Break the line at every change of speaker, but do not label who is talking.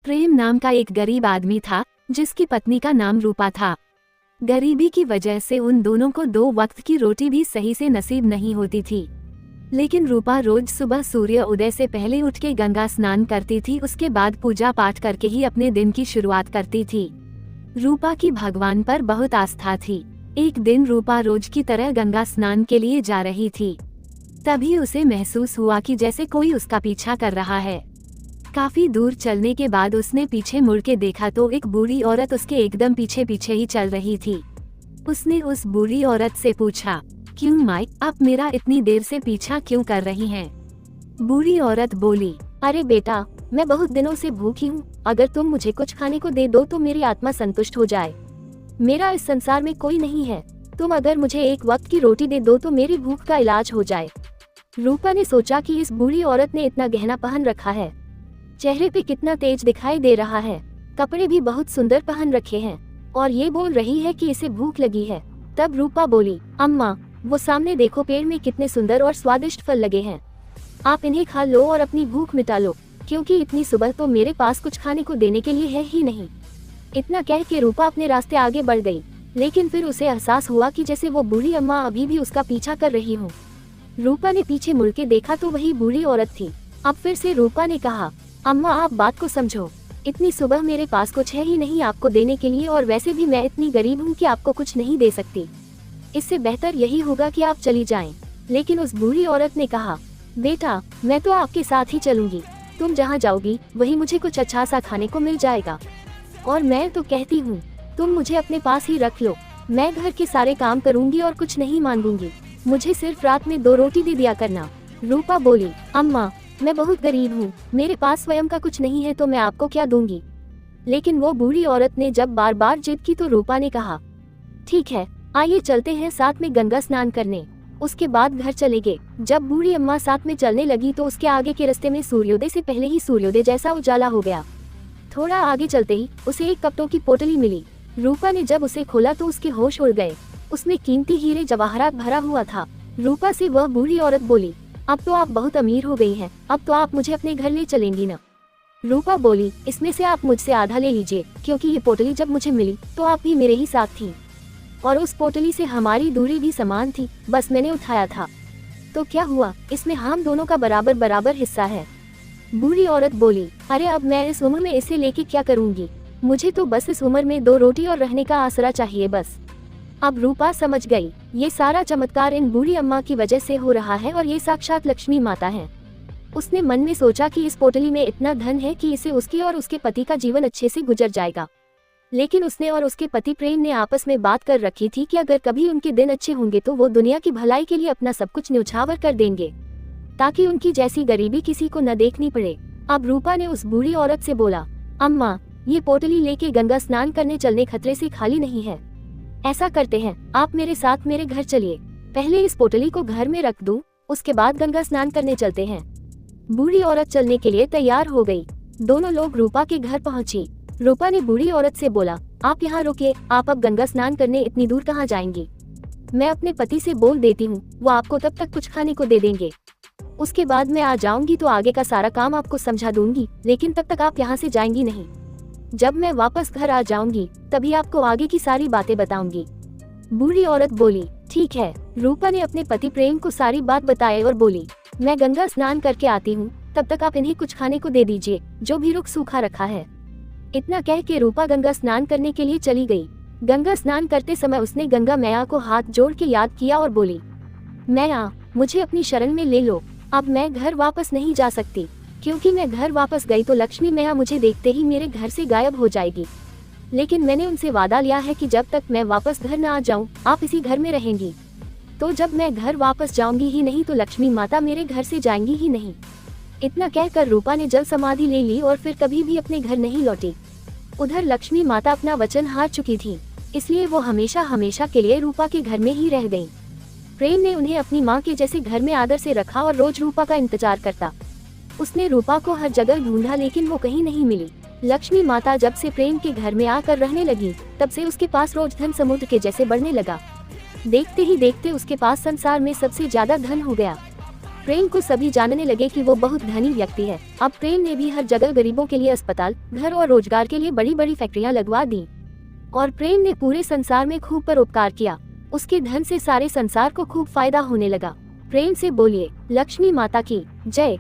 प्रेम नाम का एक गरीब आदमी था जिसकी पत्नी का नाम रूपा था। गरीबी की वजह से उन दोनों को 2 वक्त की रोटी भी सही से नसीब नहीं होती थी। लेकिन रूपा रोज सुबह सूर्य उदय से पहले उठ के गंगा स्नान करती थी। उसके बाद पूजा पाठ करके ही अपने दिन की शुरुआत करती थी। रूपा की भगवान पर बहुत आस्था थी। एक दिन रूपा रोज की तरह गंगा स्नान के लिए जा रही थी। तभी उसे महसूस हुआ कि जैसे कोई उसका पीछा कर रहा है। काफी दूर चलने के बाद उसने पीछे मुड़ के देखा तो एक बूढ़ी औरत उसके एकदम पीछे पीछे ही चल रही थी। उसने उस बूढ़ी औरत से पूछा, क्यों माई, आप मेरा इतनी देर से पीछा क्यों कर रही हैं? बूढ़ी औरत बोली, अरे बेटा, मैं बहुत दिनों से भूखी हूँ। अगर तुम मुझे कुछ खाने को दे दो तो मेरी आत्मा संतुष्ट हो जाए। मेरा इस संसार में कोई नहीं है। तुम अगर मुझे एक वक्त की रोटी दे दो तो मेरी भूख का इलाज हो जाए। रूपा ने सोचा कि इस बूढ़ी औरत ने इतना गहना पहन रखा है, चेहरे पे कितना तेज दिखाई दे रहा है, कपड़े भी बहुत सुंदर पहन रखे हैं और ये बोल रही है कि इसे भूख लगी है। तब रूपा बोली, अम्मा, वो सामने देखो, पेड़ में कितने सुंदर और स्वादिष्ट फल लगे हैं। आप इन्हें खा लो और अपनी भूख मिटा लो, क्योंकि इतनी सुबह तो मेरे पास कुछ खाने को देने के लिए है ही नहीं। इतना कह के रूपा अपने रास्ते आगे बढ़ गई, लेकिन फिर उसे एहसास हुआ कि जैसे वो बूढ़ी अम्मा अभी भी उसका पीछा कर रही हो। रूपा ने पीछे मुड़ के देखा तो वही बूढ़ी औरत थी। अब फिर से रूपा ने कहा, अम्मा, आप बात को समझो। इतनी सुबह मेरे पास कुछ है ही नहीं आपको देने के लिए, और वैसे भी मैं इतनी गरीब हूँ कि आपको कुछ नहीं दे सकती। इससे बेहतर यही होगा कि आप चली जाएं। लेकिन उस बूढ़ी औरत ने कहा, बेटा, मैं तो आपके साथ ही चलूंगी। तुम जहाँ जाओगी वहीं मुझे कुछ अच्छा सा खाने को मिल जाएगा। और मैं तो कहती हूँ, तुम मुझे अपने पास ही रख लो। मैं घर के सारे काम करूंगी और कुछ नहीं मांगूंगी। मुझे सिर्फ रात में 2 रोटी दे दिया करना। रूपा बोली, अम्मा, मैं बहुत गरीब हूँ, मेरे पास स्वयं का कुछ नहीं है तो मैं आपको क्या दूंगी। लेकिन वो बूढ़ी औरत ने जब बार बार जिद की तो रूपा ने कहा, ठीक है, आइए चलते हैं साथ में गंगा स्नान करने। उसके बाद घर चले गए। जब बूढ़ी अम्मा साथ में चलने लगी तो उसके आगे के रास्ते में सूर्योदय से पहले ही सूर्योदय जैसा उजाला हो गया। थोड़ा आगे चलते ही उसे एक कपड़ों की पोटली मिली। रूपा ने जब उसे खोला तो उसके होश उड़ गए। उसमें कीमती हीरे जवाहरात भरा हुआ था। रूपा से वह बूढ़ी औरत बोली, अब तो आप बहुत अमीर हो गई हैं, अब तो आप मुझे अपने घर ले चलेंगी ना? रूपा बोली, इसमें से आप मुझसे आधा ले लीजिए, क्योंकि ये पोटली जब मुझे मिली तो आप भी मेरे ही साथ थी और उस पोटली से हमारी दूरी भी समान थी, बस मैंने उठाया था। तो क्या हुआ, इसमें हम दोनों का बराबर बराबर हिस्सा है। बूढ़ी औरत बोली, अरे अब मैं इस उम्र में इसे लेके क्या करूँगी? मुझे तो बस इस उम्र में 2 रोटी और रहने का आसरा चाहिए बस। अब रूपा समझ गई, ये सारा चमत्कार इन बूढ़ी अम्मा की वजह से हो रहा है और ये साक्षात लक्ष्मी माता है। उसने मन में सोचा कि इस पोटली में इतना धन है कि इसे उसकी और उसके पति का जीवन अच्छे से गुजर जाएगा। लेकिन उसने और उसके पति प्रेम ने आपस में बात कर रखी थी कि अगर कभी उनके दिन अच्छे होंगे तो वो दुनिया की भलाई के लिए अपना सब कुछ न्यौछावर कर देंगे, ताकि उनकी जैसी गरीबी किसी को न देखनी पड़े। अब रूपा ने उस बूढ़ी औरत से बोला, अम्मा, ये पोटली लेके गंगा स्नान करने चलने खतरे से खाली नहीं है। ऐसा करते हैं, आप मेरे साथ मेरे घर चलिए। पहले इस पोटली को घर में रख दूं, उसके बाद गंगा स्नान करने चलते हैं। बूढ़ी औरत चलने के लिए तैयार हो गई। दोनों लोग रूपा के घर पहुंची। रूपा ने बूढ़ी औरत से बोला, आप यहाँ रुकिए, आप अब गंगा स्नान करने इतनी दूर कहाँ जाएंगी? मैं अपने पति से बोल देती हूँ, वो आपको तब तक कुछ खाने को दे देंगे। उसके बाद मैं आ जाऊंगी तो आगे का सारा काम आपको समझा दूंगी, लेकिन तब तक आप यहाँ से जाएंगी नहीं। जब मैं वापस घर आ जाऊंगी तभी आपको आगे की सारी बातें बताऊंगी। बूढ़ी औरत बोली, ठीक है। रूपा ने अपने पति प्रेम को सारी बात बताई और बोली, मैं गंगा स्नान करके आती हूँ, तब तक आप इन्हें कुछ खाने को दे दीजिए जो भी रुख सूखा रखा है। इतना कह के रूपा गंगा स्नान करने के लिए चली गई। गंगा स्नान करते समय उसने गंगा मैया को हाथ जोड़ के याद किया और बोली, मैया, मुझे अपनी शरण में ले लो। अब मैं घर वापस नहीं जा सकती, क्योंकि मैं घर वापस गई तो लक्ष्मी मैया मुझे देखते ही मेरे घर से गायब हो जाएगी। लेकिन मैंने उनसे वादा लिया है कि जब तक मैं वापस घर न आ जाऊं, आप इसी घर में रहेंगी। तो जब मैं घर वापस जाऊंगी ही नहीं तो लक्ष्मी माता मेरे घर से जाएंगी ही नहीं। इतना कहकर रूपा ने जल समाधि ले ली और फिर कभी भी अपने घर नहीं लौटी। उधर लक्ष्मी माता अपना वचन हार चुकी थी, इसलिए वो हमेशा हमेशा के लिए रूपा के घर में ही रह गयी। प्रेम ने उन्हें अपनी माँ के जैसे घर में आदर से रखा और रोज रूपा का इंतजार करता। उसने रूपा को हर जगह ढूंढा लेकिन वो कहीं नहीं मिली। लक्ष्मी माता जब से प्रेम के घर में आकर रहने लगी तब से उसके पास रोज धन समुद्र के जैसे बढ़ने लगा। देखते ही देखते उसके पास संसार में सबसे ज्यादा धन हो गया। प्रेम को सभी जानने लगे कि वो बहुत धनी व्यक्ति है। अब प्रेम ने भी हर जगह गरीबों के लिए अस्पताल, घर और रोजगार के लिए बड़ी बड़ी फैक्ट्रियां लगवा दी। और प्रेम ने पूरे संसार में खूब परोपकार किया। उसके धन से सारे संसार को खूब फायदा होने लगा। प्रेम से बोलिए लक्ष्मी माता की जय।